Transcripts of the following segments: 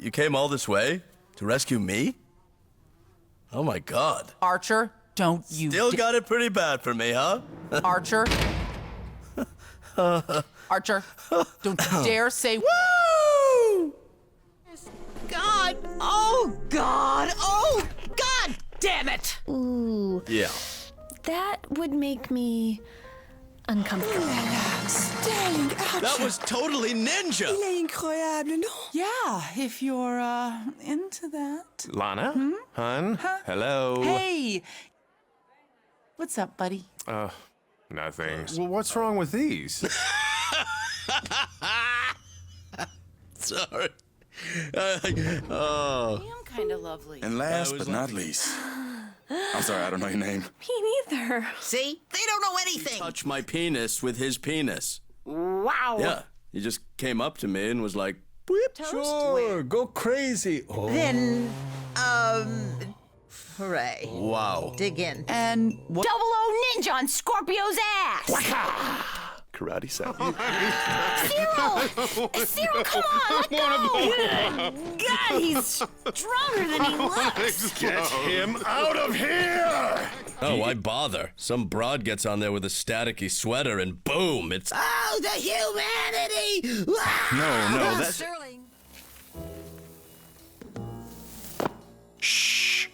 You came all this way to rescue me? Oh my God. Archer, don't you Still got it pretty bad for me, huh? Archer. Archer, don't you dare say Woo! God! Oh, God! Oh, God damn it! Ooh, Yeah. that would make me uncomfortable. Darling, That was totally ninja. Il est incroyable, non? Yeah, if you're, into that. Lana? Hun? Hello? Hey! What's up, buddy? Nothing. Well, what's wrong with these? Sorry. Oh. I'm kind of lovely. And last That was but not least, I'm sorry, I don't know your name. Me neither. See? They don't know anything. Touch my penis with his penis. Wow. Yeah. He just came up to me and was like, "Boop." Sure, go crazy. Oh. Then, hooray. Wow. Dig in. And what? 00 ninja on Scorpio's ass. Karate Sam. Cyril, come on, let go. Good God, he's stronger than he looks. Get him out of here! Oh, why bother? Some broad gets on there with a staticky sweater and boom, it's... Oh, the humanity! No, that's... Sterling. Shh.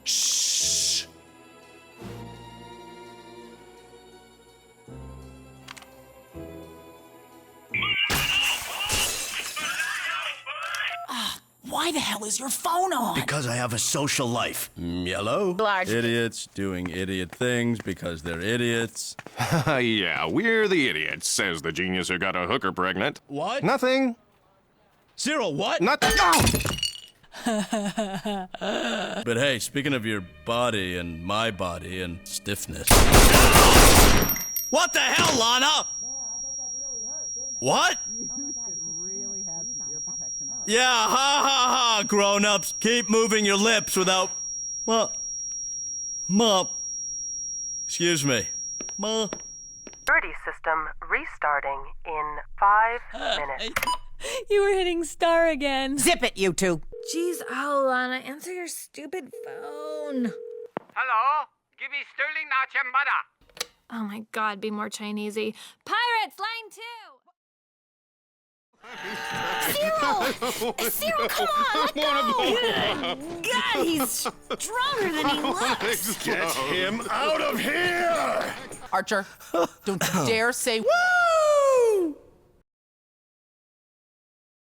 Shh. Why the hell is your phone on? Because I have a social life. Yellow? Large. Idiots doing idiot things because they're idiots. Yeah, we're the idiots, says the genius who got a hooker pregnant. What? Nothing. Cyril, what? Nothing. But hey, speaking of your body and my body and stiffness. What the hell, Lana? What? Yeah, ha ha ha, grown-ups. Keep moving your lips without... Mom. Excuse me. Ma. Security system restarting in 5 minutes. You were hitting star again. Zip it, you two. Jeez, Lana, answer your stupid phone. Hello? Give me Sterling, not your mother. Oh my God, be more Chinesey. Pirates, line 2. Cyril, come on, let go. Good God, he's stronger than he looks. Get him out of here! Archer, don't you dare say